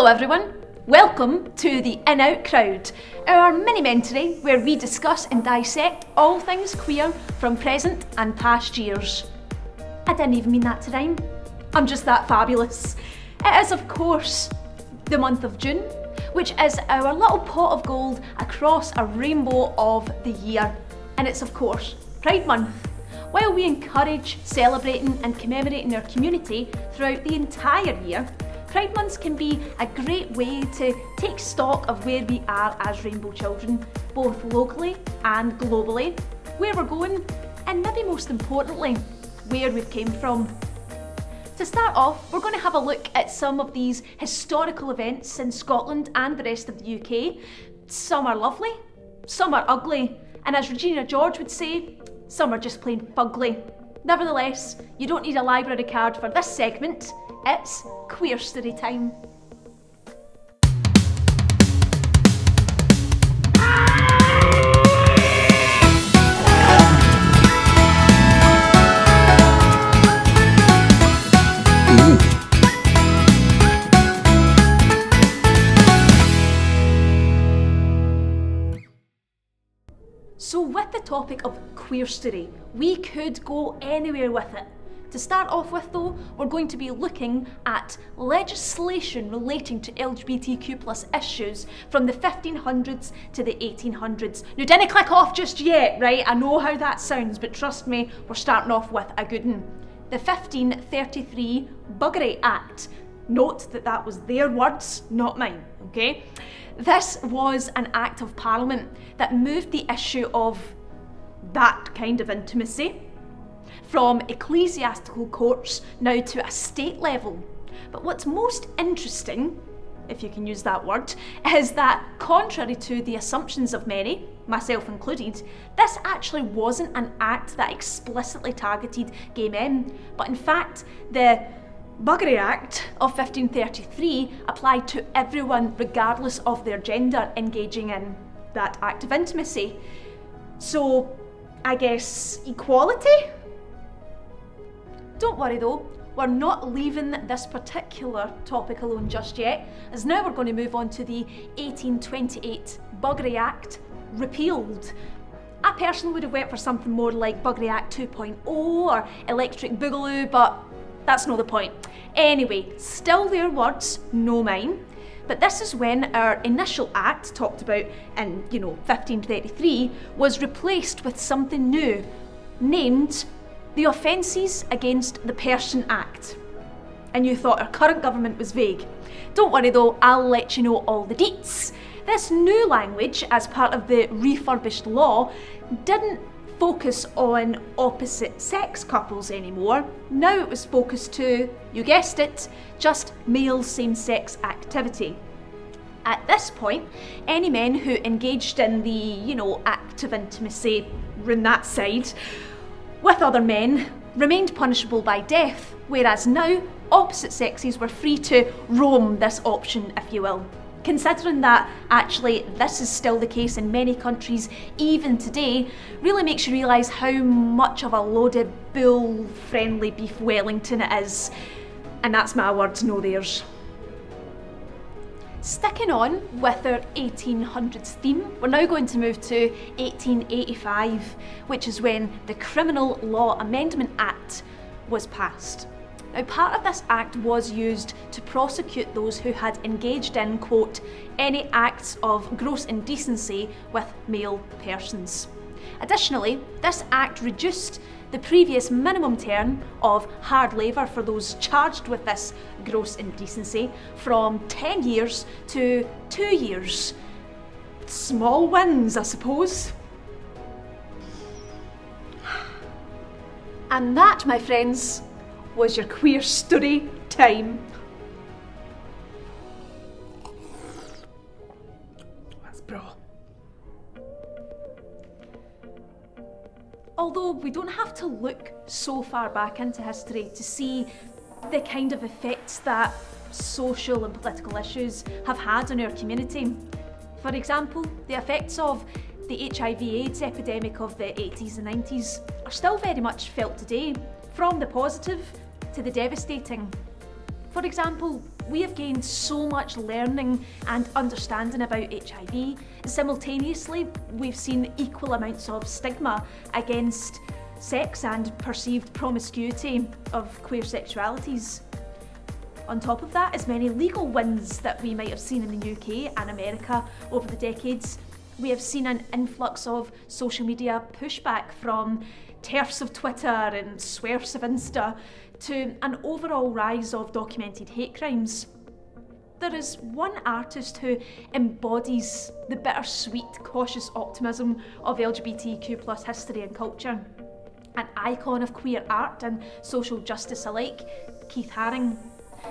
Hello everyone, welcome to the In Out Crowd, our mini-mentory where we discuss and dissect all things queer from present and past years. I didn't even mean that to rhyme, I'm just that fabulous. It is of course the month of June, which is our little pot of gold across a rainbow of the year. And it's of course Pride Month. While we encourage celebrating and commemorating our community throughout the entire year, Pride Months can be a great way to take stock of where we are as rainbow children, both locally and globally, where we're going, and maybe most importantly, where we've came from. To start off, we're going to have a look at some of these historical events in Scotland and the rest of the UK. Some are lovely, some are ugly, and as Regina George would say, some are just plain fugly. Nevertheless, you don't need a library card for this segment. It's Queerstory time. So with the topic of Queerstory, we could go anywhere with it. To start off with though, we're going to be looking at legislation relating to LGBTQ+ issues from the 1500s to the 1800s. Now didn't click off just yet, right? I know how that sounds, but trust me, we're starting off with a good one. The 1533 Buggery Act. Note that that was their words, not mine, okay? This was an act of parliament that moved the issue of that kind of intimacy from ecclesiastical courts now to a state level. But what's most interesting, if you can use that word, is that contrary to the assumptions of many, myself included, this actually wasn't an act that explicitly targeted gay men, but in fact the Buggery Act of 1533 applied to everyone regardless of their gender engaging in that act of intimacy. So I guess equality? Don't worry though, we're not leaving this particular topic alone just yet, as now we're going to move on to the 1828 Buggery Act, repealed. I personally would have went for something more like Buggery Act 2.0 or Electric Boogaloo, but that's not the point. Anyway, still their words, no mine. But this is when our initial act, talked about in, 1533, was replaced with something new, named the Offences Against the Person Act. And you thought our current government was vague. Don't worry though, I'll let you know all the deets. This new language, as part of the refurbished law, didn't focus on opposite sex couples anymore. Now it was focused to, you guessed it, just male same-sex activity. At this point, any men who engaged in the, act of intimacy, run that side, with other men, remained punishable by death, whereas now, opposite sexes were free to roam this option, if you will. Considering that actually this is still the case in many countries even today, really makes you realise how much of a load of bull-friendly beef Wellington it is. And that's my words, no theirs. Sticking on with our 1800s theme, we're now going to move to 1885, which is when the Criminal Law Amendment Act was passed. Now, part of this act was used to prosecute those who had engaged in, quote, any acts of gross indecency with male persons. Additionally, this act reduced the previous minimum term of hard labour for those charged with this gross indecency from 10 years to 2 years. Small wins, I suppose. And that, my friends, was your Queerstory time. That's bra. Although we don't have to look so far back into history to see the kind of effects that social and political issues have had on our community. For example, the effects of the HIV/AIDS epidemic of the 80s and 90s are still very much felt today, from the positive to the devastating. For example, We have gained so much learning and understanding about HIV. Simultaneously, we've seen equal amounts of stigma against sex and perceived promiscuity of queer sexualities. On top of that, as many legal wins that we might have seen in the UK and America over the decades, we have seen an influx of social media pushback from TERFs of Twitter and swerfs of Insta to an overall rise of documented hate crimes. There is one artist who embodies the bittersweet, cautious optimism of LGBTQ+ history and culture. An icon of queer art and social justice alike, Keith Haring.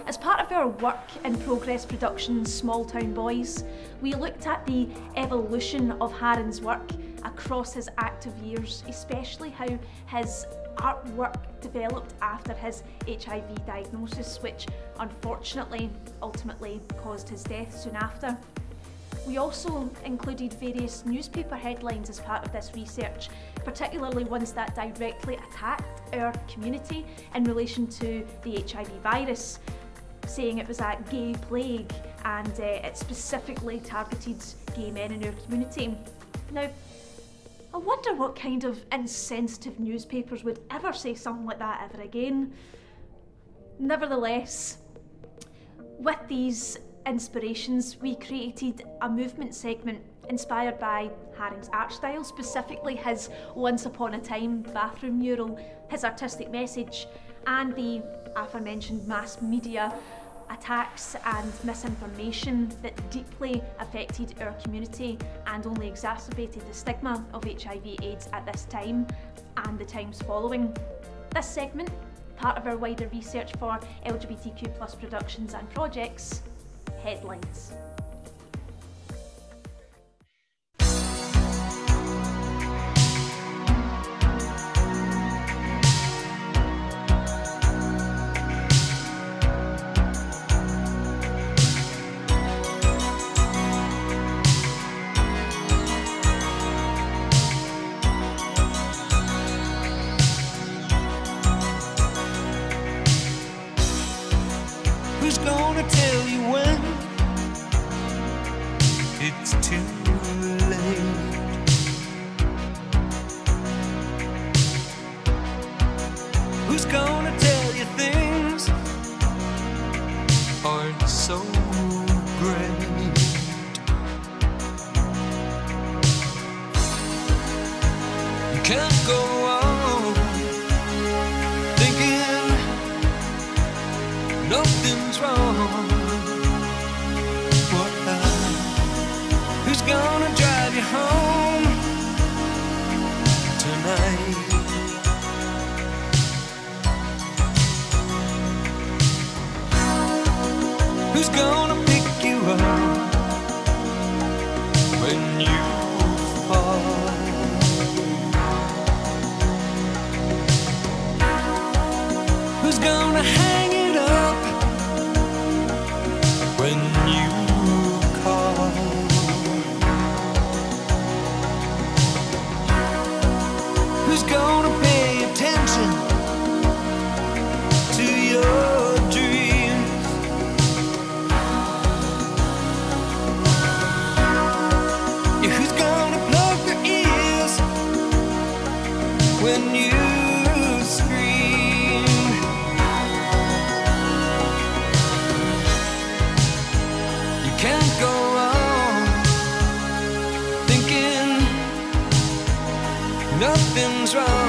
As part of our work in progress productions Small Town Boys, we looked at the evolution of Haring's work across his active years, especially how his artwork developed after his HIV diagnosis, which unfortunately ultimately caused his death soon after. We also included various newspaper headlines as part of this research, particularly ones that directly attacked our community in relation to the HIV virus, saying it was a gay plague and it specifically targeted gay men in our community. Now, I wonder what kind of insensitive newspapers would ever say something like that ever again. Nevertheless, with these inspirations, we created a movement segment inspired by Haring's art style, specifically his Once Upon a Time bathroom mural, his artistic message, and the aforementioned mass media attacks and misinformation that deeply affected our community and only exacerbated the stigma of HIV/AIDS at this time and the times following. This segment, part of our wider research for LGBTQ+ productions and projects, Headlines. Who's gonna tell you when it's too late? Who's gonna tell you things aren't so great? You can't go on thinking nothing's wrong. Who's gonna drive you home tonight? Who's gonna pick you up when you fall? Who's gonna hang it up when you call? Who's gonna pay attention to your dreams? Yeah, who's gonna plug their ears when you scream? You can't go on thinking nothing's wrong.